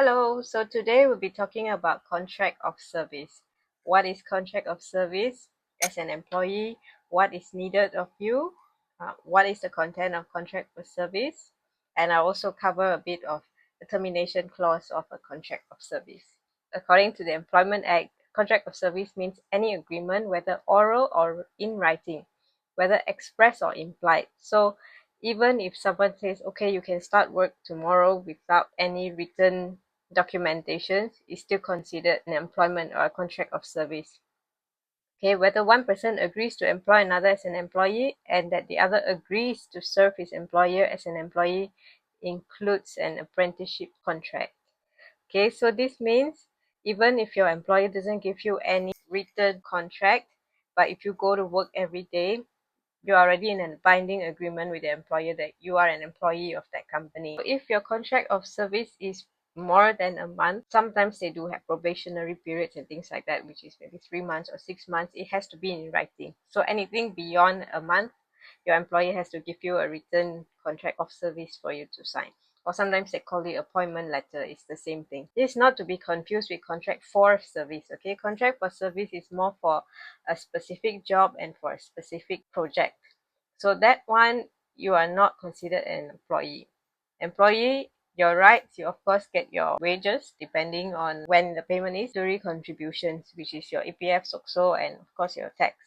Hello, so today we'll be talking about contract of service. What is contract of service as an employee? What is needed of you? What is the content of contract of service? And I'll also cover a bit of the termination clause of a contract of service. According to the Employment Act, contract of service means any agreement, whether oral or in writing, whether express or implied. So even if someone says, okay, you can start work tomorrow without any written documentation, is still considered an employment or a contract of service. Okay, whether one person agrees to employ another as an employee and that the other agrees to serve his employer as an employee includes an apprenticeship contract. Okay, so this means even if your employer doesn't give you any written contract, but if you go to work every day, you're already in a binding agreement with the employer that you are an employee of that company. If your contract of service is more than a month, sometimes they do have probationary periods and things like that, which is maybe 3 months or 6 months. It has to be in writing. So anything beyond a month, your employer has to give you a written contract of service for you to sign. Or sometimes they call it appointment letter. It's the same thing. This is not to be confused with contract for service. Okay, contract for service is more for a specific job and for a specific project. So that one, you are not considered an employee. Employee, your rights, you of course get your wages depending on when the payment is, salary contributions, which is your EPF, SOCSO, and of course your tax.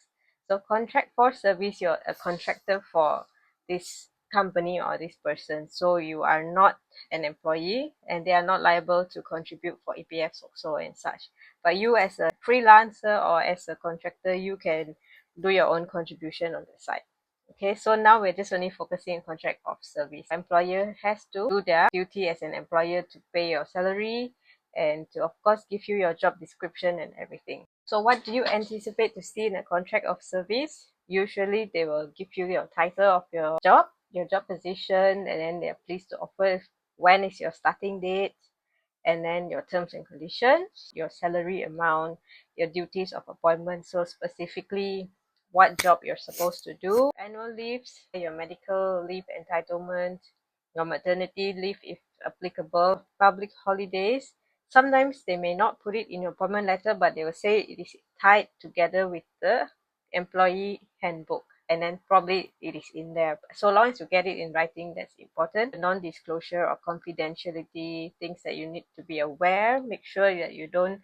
So contract for service, you're a contractor for this company or this person. So you are not an employee and they are not liable to contribute for EPF, SOCSO and such. But you as a freelancer or as a contractor, you can do your own contribution on the side. Okay, so now we're just only focusing on contract of service. Employer has to do their duty as an employer to pay your salary and to, of course, give you your job description and everything. So what do you anticipate to see in a contract of service? Usually they will give you your title of your job position, and then they're pleased to offer when is your starting date, and then your terms and conditions, your salary amount, your duties of appointment. So specifically what job you're supposed to do, annual leaves, your medical leave entitlement, your maternity leave if applicable, public holidays. Sometimes they may not put it in your appointment letter, but they will say it is tied together with the employee handbook, and then probably it is in there. So long as you get it in writing, that's important. Non-disclosure or confidentiality, things that you need to be aware. Make sure that you don't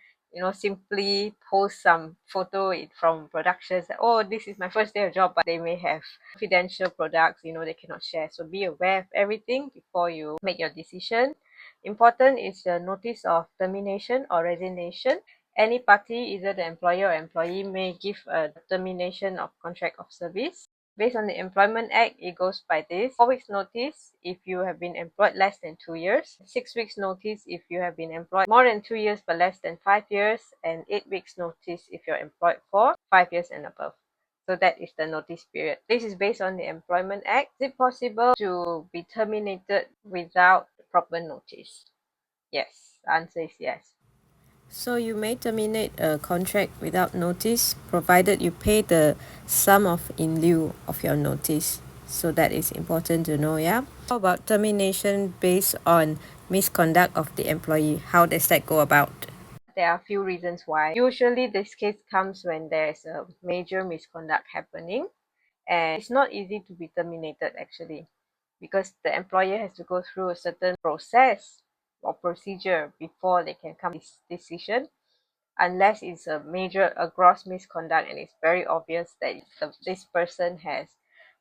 simply post some photo from productions that, oh, this is my first day of job, but they may have confidential products, they cannot share. So be aware of everything before you make your decision. Important is the notice of termination or resignation. Any party, either the employer or employee, may give a termination of contract of service. Based on the Employment Act, it goes by this: 4 weeks notice if you have been employed less than 2 years, 6 weeks notice if you have been employed more than 2 years but less than 5 years, and 8 weeks notice if you're employed for 5 years and above. So that is the notice period. This is based on the Employment Act. Is it possible to be terminated without proper notice? Yes, the answer is yes. So you may terminate a contract without notice provided you pay the sum of in lieu of your notice. So that is important to know, yeah? How about termination based on misconduct of the employee? How does that go about? There are a few reasons why. Usually this case comes when there's a major misconduct happening, and it's not easy to be terminated actually, because the employer has to go through a certain process or procedure before they can come to this decision, unless it's a gross misconduct and it's very obvious that this person has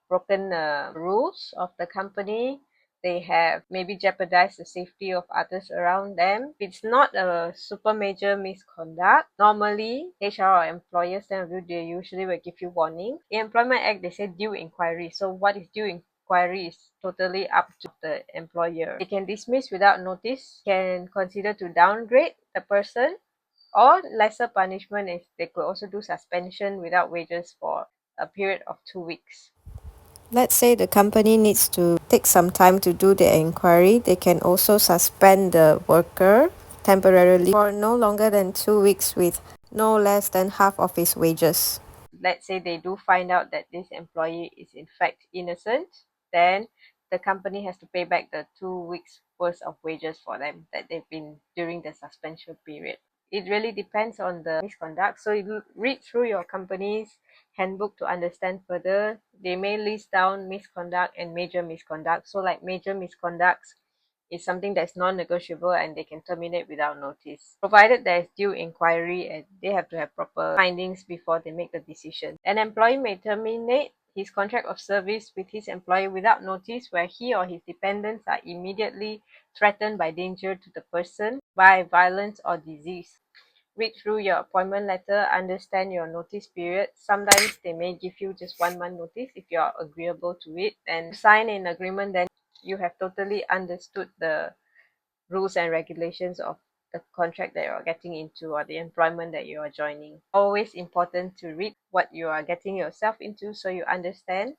broken rules of the company. They have maybe jeopardized the safety of others around them. If it's not a super major misconduct, normally HR or employers stand of view, they usually will give you warning. In Employment Act, they say due inquiry. So what is due inquiry is totally up to the employer. They can dismiss without notice, can consider to downgrade the person, or lesser punishment is they could also do suspension without wages for a period of 2 weeks. Let's say the company needs to take some time to do the inquiry. They can also suspend the worker temporarily for no longer than 2 weeks with no less than half of his wages. Let's say they do find out that this employee is in fact innocent, then the company has to pay back the 2 weeks worth of wages for them that they've been during the suspension period. It really depends on the misconduct. So you read through your company's handbook to understand further. They may list down misconduct and major misconduct. So like major misconducts is something that's non-negotiable and they can terminate without notice, provided there is due inquiry and they have to have proper findings before they make the decision. An employee may terminate his contract of service with his employer without notice where he or his dependents are immediately threatened by danger to the person, by violence or disease. Read through your appointment letter, understand your notice period. Sometimes they may give you just 1 month notice if you are agreeable to it, and sign an agreement. Then you have totally understood the rules and regulations of the contract that you're getting into or the employment that you are joining. Always important to read what you are getting yourself into so you understand.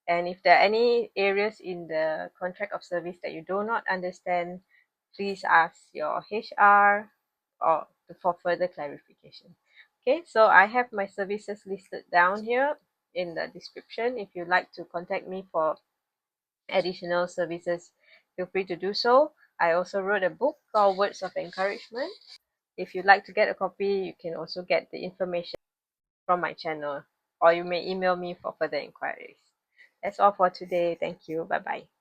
And if there are any areas in the contract of service that you do not understand, please ask your HR or for further clarification. Okay, so I have my services listed down here in the description. If you'd like to contact me for additional services, feel free to do so. I also wrote a book called Words of Encouragement. If you'd like to get a copy, you can also get the information from my channel, or you may email me for further inquiries. That's all for today. Thank you. Bye bye.